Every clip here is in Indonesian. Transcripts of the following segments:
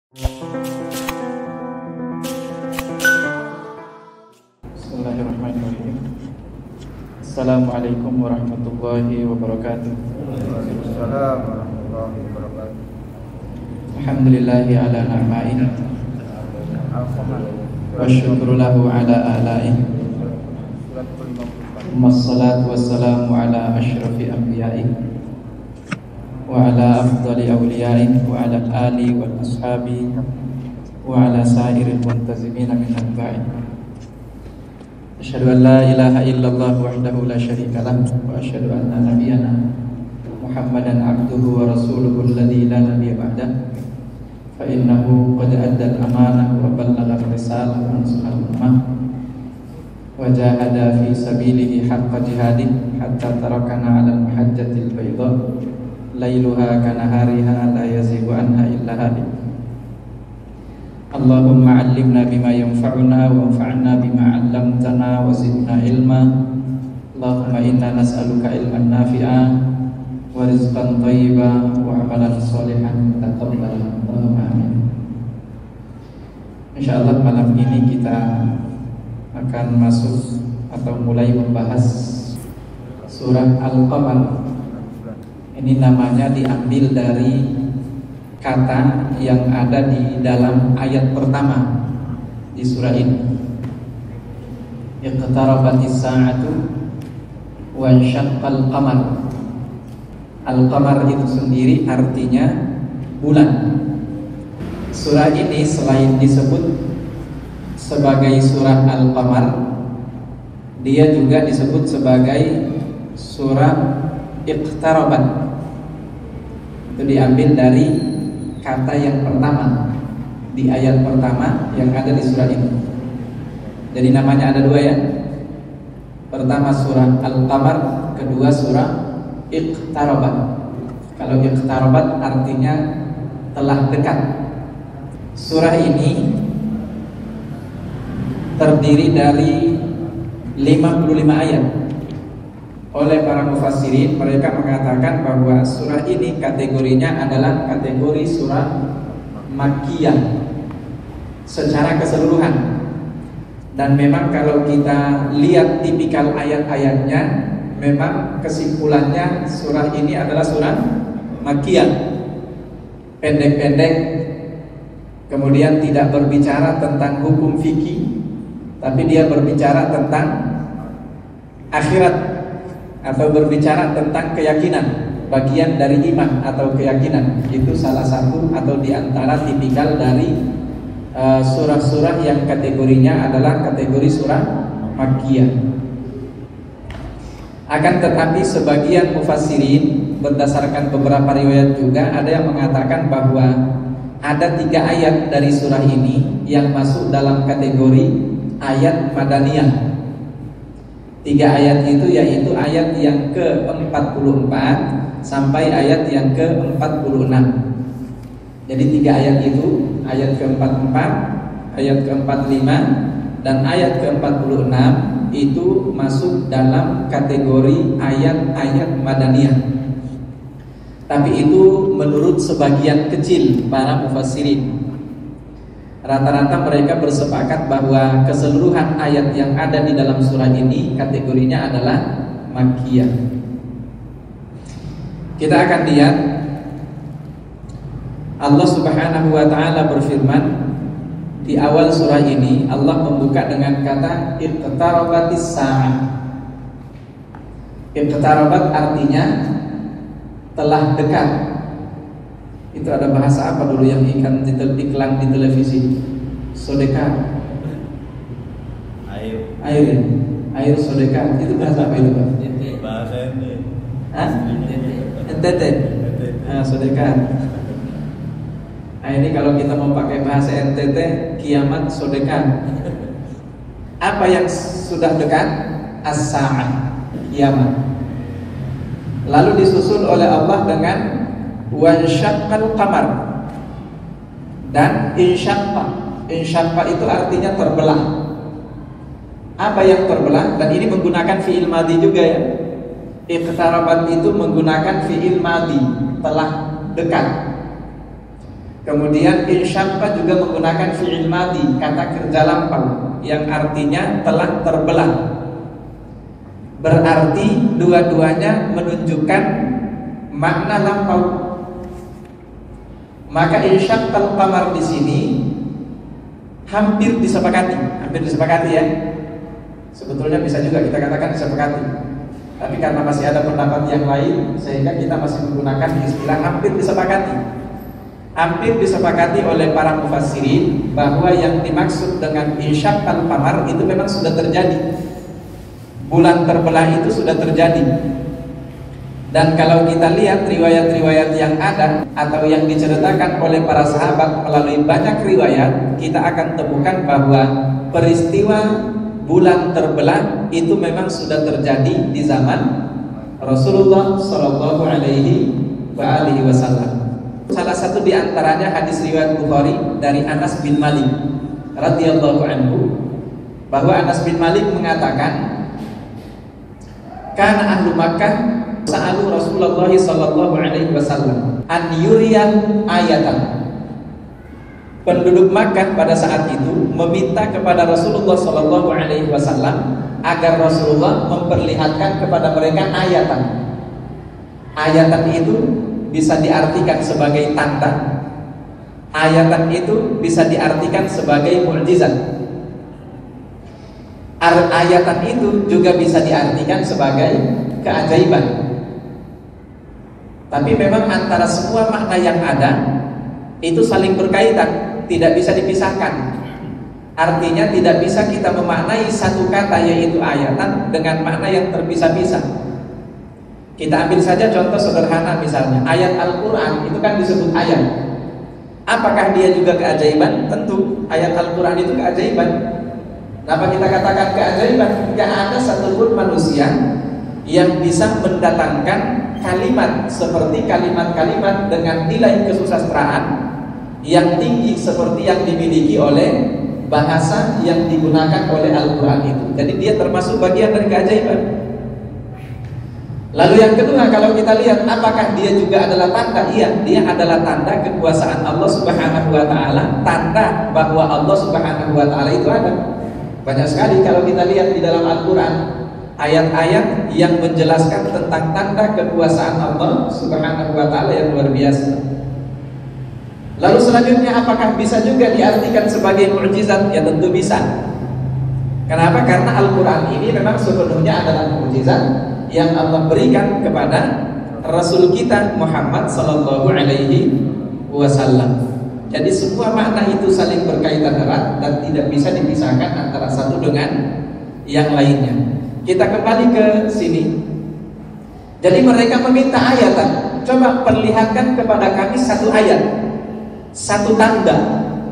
Bismillahirrahmanirrahim. Assalamualaikum warahmatullahi wabarakatuh. Waalaikumsalam warahmatullahi wabarakatuh. Alhamdulillahi ala na'ma'in wa syukru lahu ala a'la'in. Wassalatu wassalamu ala ashrafi anbiya'in wa ala afdali awliya'in wa ala ali wal ashabi wa ala sa'iril muntazimina min atba'in. Asyhadu an la ilaha illallah wahdahu la syarika lah wa asyhadu anna nabiyyana Muhammadan abduhu wa rasuluhu alladzi la nabiyya ba'dah. Fa innahu qad adda al-amanah wa ballagha ar-risalah wa nasaha al-ummah wa jahada fi sabilihi haqqa jihadih hatta tarakana 'ala al-mahajjatil bayda lailuha kanahariha la yazighu anha illa halik. Allahumma 'allimna bima yanfa'una wa anfa'na bima 'allamtana wa zidna ilma. Allahumma inna nas'aluka ilman nafi'a wa rizqan thayyiban wa 'amalan shalihan taqabbalan. Allahumma amin. Insyaallah malam ini kita akan masuk atau mulai membahas surah Al-Qamar. Ini namanya diambil dari kata yang ada di dalam ayat pertama di surah ini. Iqtarabatis sa'atu wa syaqqal qamar. Al-qamar itu sendiri artinya bulan. Surah ini selain disebut sebagai surah Al-Qamar, dia juga disebut sebagai surah Iqtarabat. Itu diambil dari kata yang pertama di ayat pertama yang ada di surah ini. Jadi namanya ada dua ya. Pertama surah Al-Qamar, kedua surah Iqtarabat. Kalau Iqtarabat artinya telah dekat. Surah ini terdiri dari 55 ayat. Oleh para mufassirin, mereka mengatakan bahwa surah ini kategorinya adalah kategori surah Makkiyah secara keseluruhan. Dan memang kalau kita lihat tipikal ayat-ayatnya, memang kesimpulannya surah ini adalah surah Makkiyah. Pendek-pendek, kemudian tidak berbicara tentang hukum fikih, tapi dia berbicara tentang akhirat atau berbicara tentang keyakinan, bagian dari iman atau keyakinan. Itu salah satu atau diantara tipikal dari surah-surah yang kategorinya adalah kategori surah Makkiyah. Akan tetapi sebagian mufassirin berdasarkan beberapa riwayat juga ada yang mengatakan bahwa ada 3 ayat dari surah ini yang masuk dalam kategori ayat Madaniyah. 3 ayat itu yaitu ayat yang ke-44 sampai ayat yang ke-46. Jadi 3 ayat itu, ayat ke-44, ayat ke-45 dan ayat ke-46 itu masuk dalam kategori ayat-ayat Madaniyah. Tapi itu menurut sebagian kecil para mufassirin. Rata-rata mereka bersepakat bahwa keseluruhan ayat yang ada di dalam surah ini kategorinya adalah Makkiyah. Kita akan lihat Allah Subhanahu wa taala berfirman di awal surah ini. Allah membuka dengan kata iqtarabatis sa'ah. Iqtarabat artinya telah dekat. Itu ada bahasa apa dulu yang iklan di televisi? Sodeka. Air sodeka. Itu bahasa apa itu, Pak? Bahasa ini. Hah? NTT. Sodeka. Nah, ini kalau kita mau pakai bahasa NTT, kiamat sodeka. Apa yang sudah dekat? As-sa'ah, kiamat. Lalu disusul oleh Allah dengan wansyaqqal qamar dan insyaqqa. Insyaqqa itu artinya terbelah. Apa yang terbelah? Dan ini menggunakan fi'il madhi juga ya. Iqtarabat itu menggunakan fi'il madhi, telah dekat. Kemudian insyaqqa juga menggunakan fi'il madhi, kata kerja lampau yang artinya telah terbelah. Berarti dua-duanya menunjukkan makna lampau. Maka insyaqqal qamar di sini hampir disepakati ya. Sebetulnya bisa juga kita katakan disepakati. Tapi karena masih ada pendapat yang lain, sehingga kita masih menggunakan istilah hampir disepakati. Hampir disepakati oleh para mufassirin bahwa yang dimaksud dengan insyaqqal qamar itu memang sudah terjadi. Bulan terbelah itu sudah terjadi. Dan kalau kita lihat riwayat-riwayat yang ada atau yang diceritakan oleh para sahabat melalui banyak riwayat, kita akan temukan bahwa peristiwa bulan terbelah itu memang sudah terjadi di zaman Rasulullah Shallallahu Alaihi Wasallam. Salah satu di antaranya hadis riwayat Bukhari dari Anas bin Malik radhiyallahu anhu, bahwa Anas bin Malik mengatakan, "Kana ahlu Makkah sa'alu Rasulullah Shallallahu Alaihi Wasallam an yuriyan ayatan." Penduduk Makkah pada saat itu meminta kepada Rasulullah Shallallahu Alaihi Wasallam agar Rasulullah memperlihatkan kepada mereka ayatan. Ayatan itu bisa diartikan sebagai tanda. Ayatan itu bisa diartikan sebagai mukjizat. Ayatan itu juga bisa diartikan sebagai keajaiban. Tapi memang antara semua makna yang ada itu saling berkaitan, tidak bisa dipisahkan. Artinya tidak bisa kita memaknai satu kata yaitu ayatan dengan makna yang terpisah-pisah. Kita ambil saja contoh sederhana, misalnya ayat Al-Quran itu kan disebut ayat. Apakah dia juga keajaiban? Tentu ayat Al-Quran itu keajaiban. Kenapa kita katakan keajaiban? Tidak ada satupun manusia yang bisa mendatangkan kalimat seperti kalimat-kalimat dengan nilai kesusastraan yang tinggi seperti yang dimiliki oleh bahasa yang digunakan oleh Al-Quran itu. Jadi dia termasuk bagian dari keajaiban. Lalu yang kedua, kalau kita lihat apakah dia juga adalah tanda? Iya, dia adalah tanda kekuasaan Allah Subhanahu wa taala, tanda bahwa Allah Subhanahu wa taala itu ada. Banyak sekali kalau kita lihat di dalam Al-Quran ayat-ayat yang menjelaskan tentang tanda kekuasaan Allah Subhanahu wa taala yang luar biasa. Lalu selanjutnya, apakah bisa juga diartikan sebagai mukjizat? Ya tentu bisa. Kenapa? Karena Al-Quran ini memang sepenuhnya adalah mukjizat yang Allah berikan kepada Rasul kita Muhammad Sallallahu Alaihi Wasallam. Jadi semua makna itu saling berkaitan erat dan tidak bisa dipisahkan antara satu dengan yang lainnya. Kita kembali ke sini. Jadi mereka meminta ayatan. Coba perlihatkan kepada kami satu ayat, satu tanda,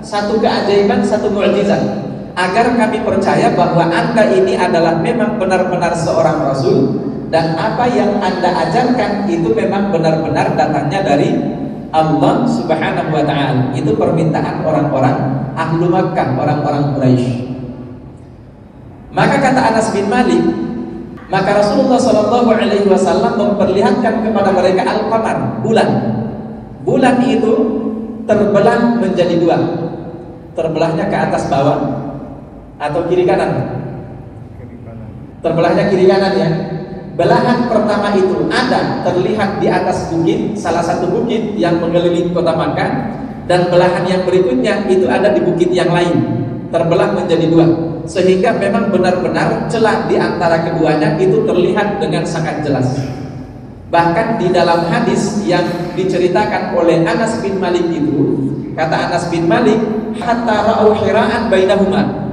satu keajaiban, satu mukjizat, agar kami percaya bahwa Anda ini adalah memang benar-benar seorang Rasul, dan apa yang Anda ajarkan itu memang benar-benar datangnya dari Allah Subhanahu wa ta'ala. Itu permintaan orang-orang Ahlu Makkah, orang-orang Quraisy. Maka kata Anas bin Malik, maka Rasulullah SAW memperlihatkan kepada mereka al-qamar, bulan. Bulan itu terbelah menjadi dua. Terbelahnya ke atas bawah atau kiri kanan? Terbelahnya kiri kanan ya. Belahan pertama itu ada terlihat di atas bukit, salah satu bukit yang mengelilingi kota Makkah, dan belahan yang berikutnya itu ada di bukit yang lain, terbelah menjadi dua, sehingga memang benar-benar celah di antara keduanya itu terlihat dengan sangat jelas. Bahkan di dalam hadis yang diceritakan oleh Anas bin Malik itu, kata Anas bin Malik, hatta ra'au hira'an bainahuma,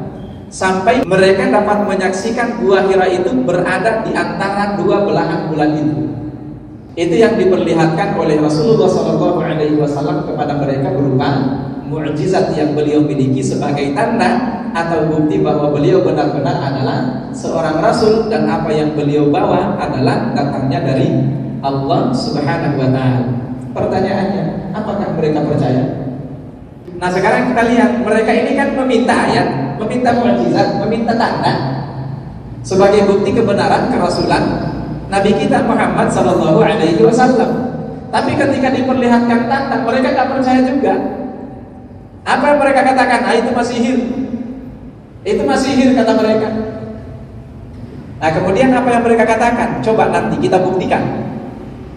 sampai mereka dapat menyaksikan gua Hira itu berada di antara dua belahan bulan itu. Itu yang diperlihatkan oleh Rasulullah SAW kepada mereka berupa mukjizat yang beliau miliki sebagai tanda atau bukti bahwa beliau benar-benar adalah seorang Rasul, dan apa yang beliau bawa adalah datangnya dari Allah Subhanahu wa ta'ala. Pertanyaannya, apakah mereka percaya? Nah sekarang kita lihat, mereka ini kan meminta ayat, meminta mukjizat, meminta tanda sebagai bukti kebenaran kerasulan Nabi kita Muhammad Sallallahu Alaihi Wasallam. Tapi ketika diperlihatkan tanda, mereka tidak percaya juga. Apa yang mereka katakan? Itu masih sihir. Itu masih sihir kata mereka. Nah, kemudian apa yang mereka katakan? Coba nanti kita buktikan.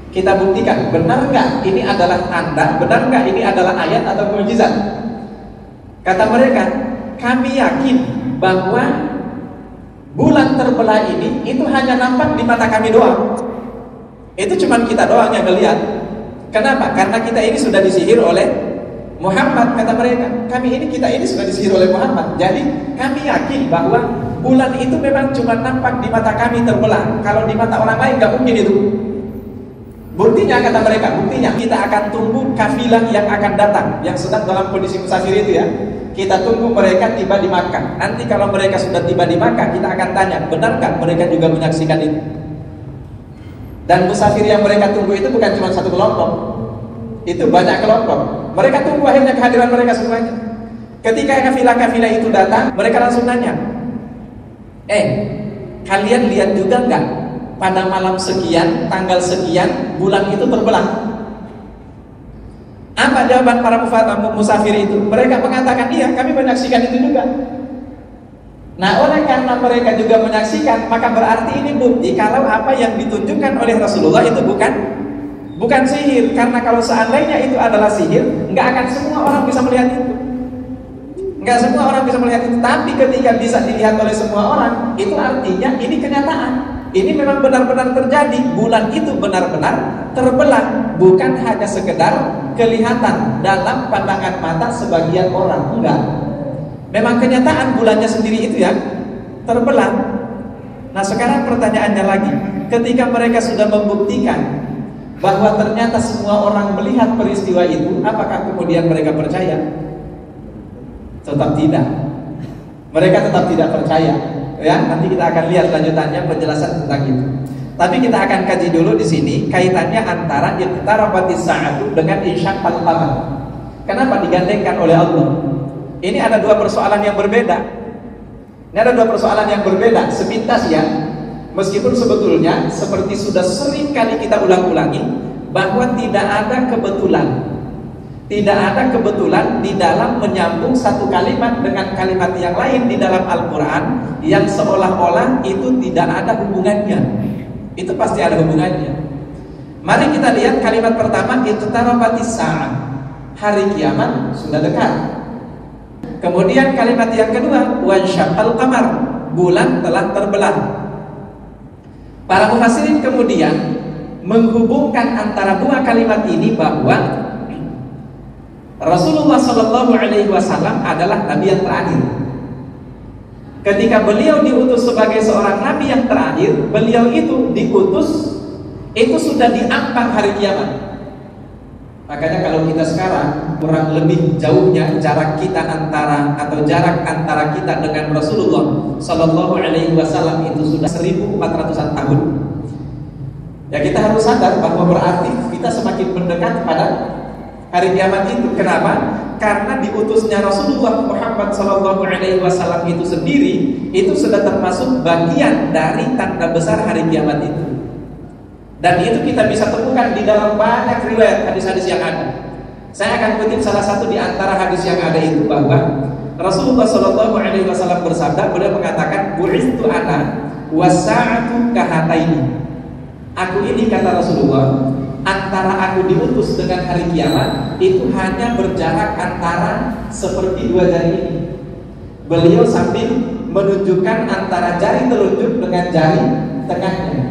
Kita buktikan, benar nggak ini adalah tanda, benar nggak ini adalah ayat atau mukjizat? Kata mereka, kami yakin bahwa bulan terbelah ini itu hanya nampak di mata kami doang. Itu cuma kita doang yang melihat. Kenapa? Karena kita ini sudah disihir oleh Muhammad, kata mereka. Kita ini sudah disihir oleh Muhammad. Jadi kami yakin bahwa bulan itu memang cuma nampak di mata kami terbelah. Kalau di mata orang lain nggak mungkin itu. Buktinya, kata mereka, buktinya kita akan tunggu kafilah yang akan datang, yang sedang dalam kondisi musafir itu ya. Kita tunggu mereka tiba di Makkah. Nanti kalau mereka sudah tiba di Makkah, kita akan tanya, benarkah mereka juga menyaksikan itu? Dan musafir yang mereka tunggu itu bukan cuma satu kelompok, itu banyak kelompok. Mereka tunggu akhirnya kehadiran mereka semuanya. Ketika kafilah-kafilah itu datang, mereka langsung nanya, kalian lihat juga nggak? Pada malam sekian, tanggal sekian, bulan itu terbelah. Apa jawaban para musafir itu? Mereka mengatakan, iya, kami menyaksikan itu juga. Nah, oleh karena mereka juga menyaksikan, maka berarti ini bukti kalau apa yang ditunjukkan oleh Rasulullah itu bukan sihir. Karena kalau seandainya itu adalah sihir, nggak akan semua orang bisa melihat itu. Nggak semua orang bisa melihat itu. Tapi ketika bisa dilihat oleh semua orang, itu artinya ini kenyataan. Ini memang benar-benar terjadi. Bulan itu benar-benar terbelah, bukan hanya sekedar kelihatan dalam pandangan mata sebagian orang. Enggak. Memang kenyataan bulannya sendiri itu ya terbelah. Nah, sekarang pertanyaannya lagi, ketika mereka sudah membuktikan bahwa ternyata semua orang melihat peristiwa itu, apakah kemudian mereka percaya? Tetap tidak. Mereka tetap tidak percaya. Ya, nanti kita akan lihat lanjutannya penjelasan tentang itu. Tapi kita akan kaji dulu di sini kaitannya antara iqtarabatis sa'atu dengan insyaqqal qamar. Kenapa digandengkan oleh Allah? Ini ada dua persoalan yang berbeda. Ini ada dua persoalan yang berbeda. Sepintas ya. Meskipun sebetulnya seperti sudah sering kali kita ulang-ulangi bahwa tidak ada kebetulan. Tidak ada kebetulan di dalam menyambung satu kalimat dengan kalimat yang lain di dalam Al-Quran yang seolah-olah itu tidak ada hubungannya. Itu pasti ada hubungannya. Mari kita lihat kalimat pertama, iqtarabatis sa'ah. Hari kiamat sudah dekat. Kemudian kalimat yang kedua, wansyaqqal qamar. Bulan telah terbelah. Para mufassirin kemudian menghubungkan antara dua kalimat ini bahwa Rasulullah Shallallahu Alaihi Wasallam adalah nabi yang terakhir. Ketika beliau diutus sebagai seorang nabi yang terakhir, beliau itu diutus itu sudah diampang hari kiamat. Makanya kalau kita sekarang kurang lebih jauhnya jarak kita antara kita dengan Rasulullah Shallallahu Alaihi Wasallam itu sudah 1400-an tahun. Ya, kita harus sadar bahwa berarti kita semakin mendekat pada hari kiamat itu. Kenapa? Karena diutusnya Rasulullah Muhammad SAW itu sendiri itu sudah termasuk bagian dari tanda besar hari kiamat itu. Dan itu kita bisa temukan di dalam banyak riwayat hadis-hadis yang ada. Saya akan kutip salah satu di antara hadis yang ada itu, bahwa Rasulullah SAW bersabda, beliau mengatakan, "Bu'istu ana wasa'atu kahataini." Aku ini, kata Rasulullah, antara aku diutus dengan hari kiamat itu hanya berjarak antara seperti dua jari ini. Beliau sambil menunjukkan antara jari telunjuk dengan jari tengahnya.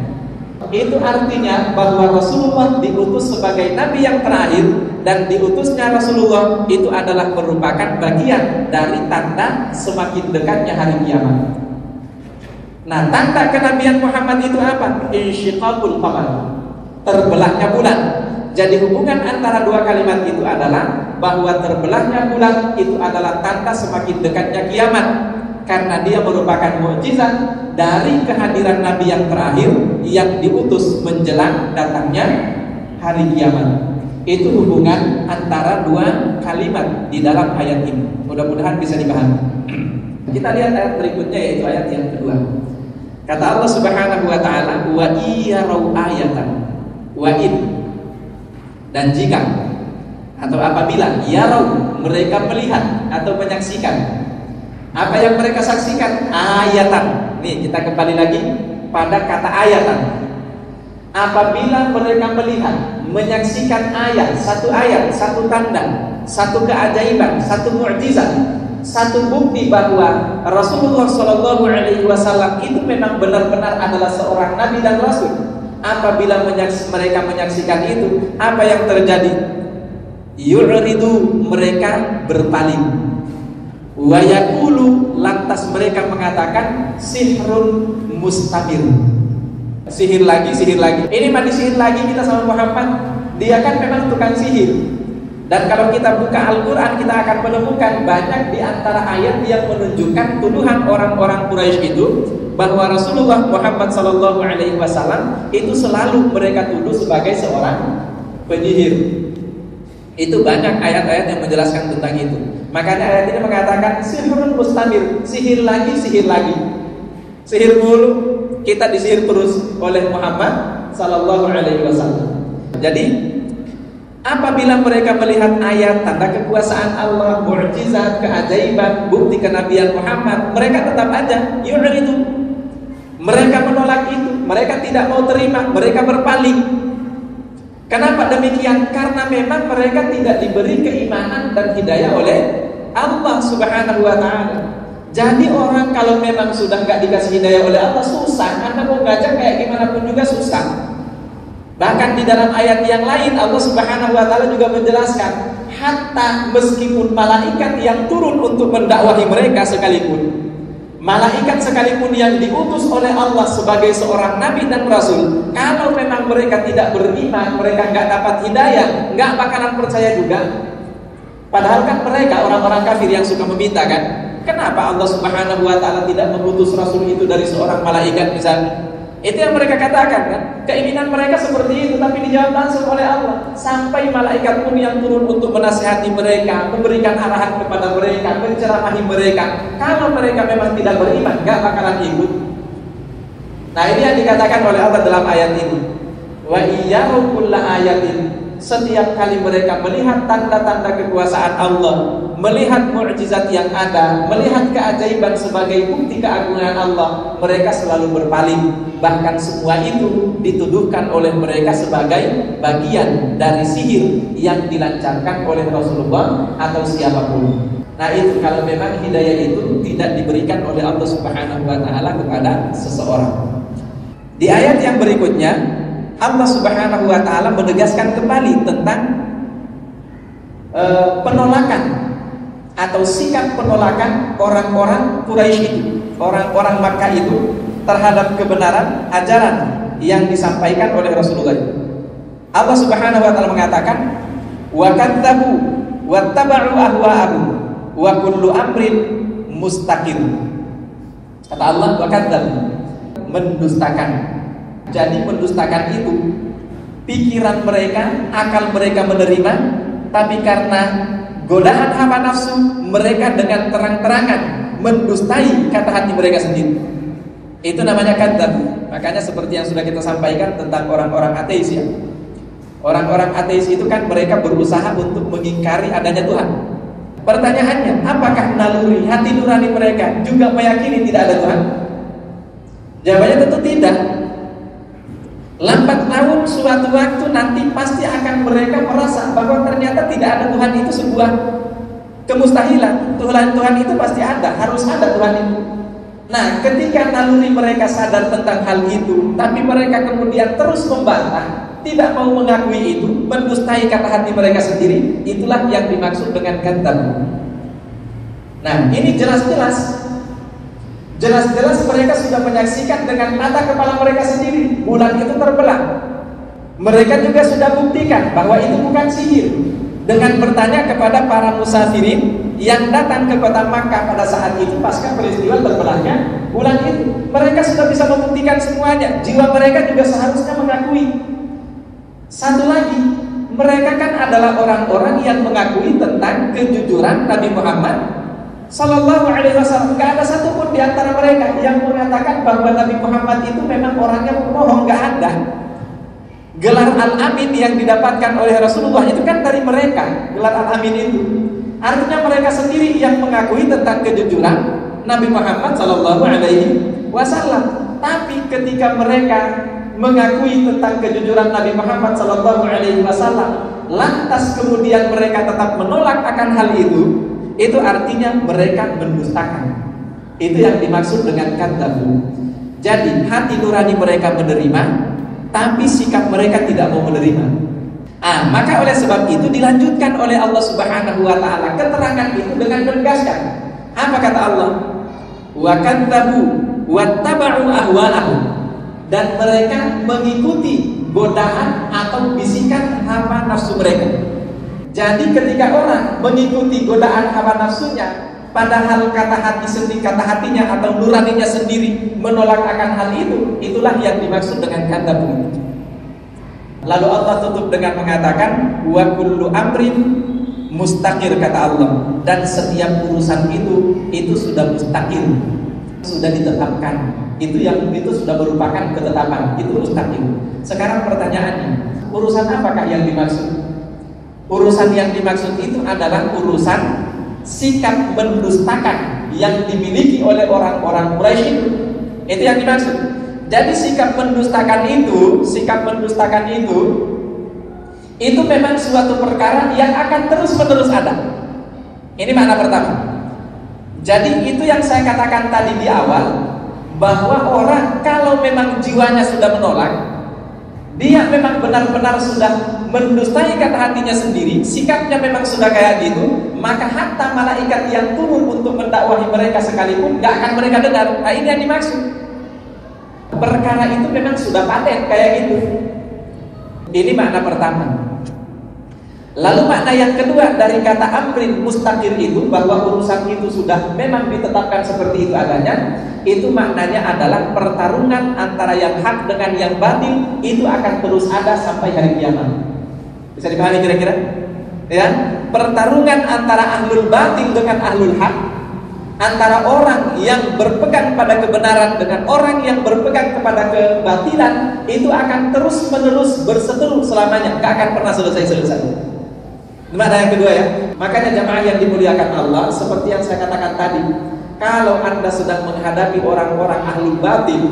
Itu artinya bahwa Rasulullah diutus sebagai nabi yang terakhir, dan diutusnya Rasulullah itu adalah merupakan bagian dari tanda semakin dekatnya hari kiamat. Nah, tanda kenabian Muhammad itu apa? Insyiqaqul qamar, terbelahnya bulan. Jadi hubungan antara dua kalimat itu adalah bahwa terbelahnya bulan itu adalah tanda semakin dekatnya kiamat, karena dia merupakan mukjizat dari kehadiran nabi yang terakhir yang diutus menjelang datangnya hari kiamat. Itu hubungan antara dua kalimat di dalam ayat ini. Mudah-mudahan bisa dipahami. Kita lihat ayat berikutnya, yaitu ayat yang kedua. Kata Allah Subhanahu wa taala, "Wa iyarau ayatan wa in." Dan jika atau apabila yarau, mereka melihat atau menyaksikan. Apa yang mereka saksikan? Ayatan. Nih, kita kembali lagi pada kata ayatan. Apabila mereka melihat, menyaksikan ayat, satu tanda, satu keajaiban, satu mukjizat, satu bukti bahwa Rasulullah Shallallahu Alaihi Wasallam itu memang benar-benar adalah seorang nabi dan rasul. Apabila mereka menyaksikan itu, apa yang terjadi? Yu'ridu, mereka berpaling. Wa yaqulu, lantas mereka mengatakan sihrun mustamir. Sihir lagi. Ini mah disihir lagi kita sama Muhammad. Dia kan memang tukang sihir. Dan kalau kita buka Al-Quran, kita akan menemukan banyak di antara ayat yang menunjukkan tuduhan orang-orang Quraisy itu bahwa Rasulullah Muhammad SAW itu selalu mereka tuduh sebagai seorang penyihir. Itu banyak ayat-ayat yang menjelaskan tentang itu. Makanya ayat ini mengatakan sihirun mustamir, sihir lagi. Sihir mulu, kita disihir terus oleh Muhammad SAW. Jadi apabila mereka melihat ayat, tanda kekuasaan Allah, mukjizat, keajaiban, bukti kenabian Muhammad, mereka tetap aja itu. Mereka menolak itu, mereka tidak mau terima, mereka berpaling. Kenapa demikian? Karena memang mereka tidak diberi keimanan dan hidayah oleh Allah Subhanahu wa Ta'ala. Jadi orang kalau memang sudah nggak dikasih hidayah oleh Allah, susah. Anda mau ngajak kayak gimana pun juga susah. Bahkan di dalam ayat yang lain Allah Subhanahu wa Ta'ala juga menjelaskan, hatta meskipun malaikat yang turun untuk mendakwahi mereka sekalipun, malaikat sekalipun yang diutus oleh Allah sebagai seorang nabi dan rasul, kalau memang mereka tidak beriman, mereka nggak dapat hidayah, nggak bakalan percaya juga. Padahal kan mereka orang-orang kafir yang suka meminta kan. Kenapa Allah Subhanahu wa Ta'ala tidak mengutus rasul itu dari seorang malaikat misalnya? Itu yang mereka katakan kan. Keinginan mereka seperti itu, tapi dijawab langsung oleh Allah. Sampai malaikat pun yang turun untuk menasihati mereka, memberikan arahan kepada mereka, menceramahi mereka. Kalau mereka memang tidak beriman, gak bakalan ikut. Nah, ini yang dikatakan oleh Allah dalam ayat ini. Wa iyyaru kulla ayatin, setiap kali mereka melihat tanda-tanda kekuasaan Allah, melihat mukjizat yang ada, melihat keajaiban sebagai bukti keagungan Allah, mereka selalu berpaling. Bahkan semua itu dituduhkan oleh mereka sebagai bagian dari sihir yang dilancarkan oleh Rasulullah atau siapapun. Nah, itu kalau memang hidayah itu tidak diberikan oleh Allah Subhanahu wa Ta'ala kepada seseorang. Di ayat yang berikutnya Allah Subhanahu wa Ta'ala menegaskan kembali tentang penolakan atau sikap penolakan orang-orang Quraisy itu, orang-orang Makkah itu terhadap kebenaran ajaran yang disampaikan oleh Rasulullah. Allah Subhanahu wa Ta'ala mengatakan, wa kadzabu wattaba'u ahwa'ahum wa kullu amrin mustaqim. Kata Allah, wa kadzabu, mendustakan. Jadi mendustakan itu pikiran mereka, akal mereka menerima, tapi karena godaan hawa nafsu, mereka dengan terang-terangan mendustai kata hati mereka sendiri. Itu namanya kadzab. Makanya seperti yang sudah kita sampaikan tentang orang-orang ateis ya. Orang-orang ateis itu kan mereka berusaha untuk mengingkari adanya Tuhan. Pertanyaannya, apakah naluri hati nurani mereka juga meyakini tidak ada Tuhan? Jawabannya tentu tidak. Lambat laun suatu waktu nanti pasti akan mereka merasa bahwa ternyata tidak ada Tuhan itu sebuah kemustahilan. Tuhan itu pasti ada, harus ada Tuhan itu. Nah, ketika naluri mereka sadar tentang hal itu, tapi mereka kemudian terus membantah, tidak mau mengakui itu, mendustai kata hati mereka sendiri, itulah yang dimaksud dengan kadzab. Nah, ini jelas-jelas mereka sudah menyaksikan dengan mata kepala mereka sendiri bulan itu terbelah. Mereka juga sudah buktikan bahwa itu bukan sihir dengan bertanya kepada para musafirin yang datang ke kota Makkah pada saat itu pasca peristiwa terbelahnya bulan itu. Mereka sudah bisa membuktikan semuanya. Jiwa mereka juga seharusnya mengakui. Satu lagi, mereka kan adalah orang-orang yang mengakui tentang kejujuran Nabi Muhammad Sallallahu Alaihi Wasallam. Gak ada satupun di antara mereka yang mengatakan bahwa Nabi Muhammad itu memang orangnya pembohong, gak ada. Gelar Al-Amin yang didapatkan oleh Rasulullah itu kan dari mereka. Gelar Al-Amin itu artinya mereka sendiri yang mengakui tentang kejujuran Nabi Muhammad SAW. Tapi ketika mereka mengakui tentang kejujuran Nabi Muhammad SAW, lantas kemudian mereka tetap menolak akan hal itu artinya mereka mendustakan. Itu yang dimaksud dengan kadzabu. Jadi hati nurani mereka menerima, tapi sikap mereka tidak mau menerima. Maka oleh sebab itu dilanjutkan oleh Allah Subhanahu wa taala keterangan itu dengan menegaskan. Apa kata Allah? Wa kadzabu wattaba'u ahwa'ahum. Dan mereka mengikuti godaan atau bisikan hawa nafsu mereka. Jadi ketika orang mengikuti godaan hawa nafsunya, padahal kata hatinya atau nuraninya sendiri menolak akan hal itu, itulah yang dimaksud dengan kadzabu. Lalu Allah tutup dengan mengatakan wa kullu amrin mustaqir, kata Allah, dan setiap urusan itu sudah mustaqir, sudah ditetapkan. Itu sudah merupakan ketetapan, itu mustaqir. Sekarang pertanyaannya, urusan apakah yang dimaksud? Urusan yang dimaksud itu adalah urusan sikap mendustakan yang dimiliki oleh orang-orang Quraisy itu yang dimaksud. Jadi sikap mendustakan itu memang suatu perkara yang akan terus-menerus ada. Ini makna pertama. Jadi itu yang saya katakan tadi di awal, bahwa orang kalau memang jiwanya sudah menolak, dia memang benar-benar sudah mendustai kata hatinya sendiri, sikapnya memang sudah kayak gitu, maka hatta malaikat yang turun untuk mendakwahi mereka sekalipun gak akan mereka dengar. Nah, ini yang dimaksud. Perkara itu memang sudah paten kayak gitu. Ini makna pertama. Lalu makna yang kedua dari kata amrin mustaqir itu, bahwa urusan itu sudah memang ditetapkan seperti itu adanya, itu maknanya adalah pertarungan antara yang hak dengan yang batil itu akan terus ada sampai hari kiamat. Bisa dipahami kira-kira? Ya, pertarungan antara ahlul batil dengan ahlul hak, antara orang yang berpegang pada kebenaran dengan orang yang berpegang kepada kebatilan, itu akan terus-menerus berseteru selamanya, gak akan pernah selesai-selesai. Makna yang kedua ya. Makanya jamaah yang dimuliakan Allah, seperti yang saya katakan tadi, kalau Anda sedang menghadapi orang-orang ahli batil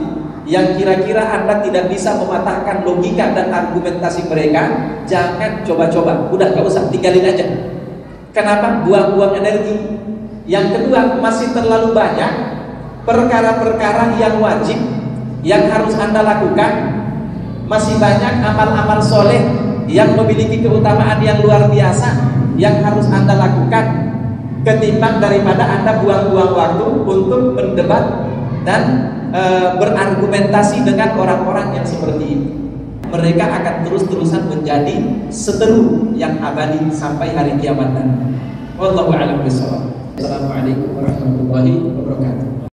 yang kira-kira Anda tidak bisa mematahkan logika dan argumentasi mereka, jangan coba-coba, udah gak usah, tinggalin aja. Kenapa? Buang-buang energi. Yang kedua, masih terlalu banyak perkara-perkara yang wajib yang harus Anda lakukan. Masih banyak amal-amal soleh yang memiliki keutamaan yang luar biasa yang harus Anda lakukan, ketimbang daripada Anda buang-buang waktu untuk mendebat dan berargumentasi dengan orang-orang yang seperti ini. Mereka akan terus-terusan menjadi seteru yang abadi sampai hari kiamat nanti. Wallahu a'lam bishawab. Assalamualaikum warahmatullahi wabarakatuh.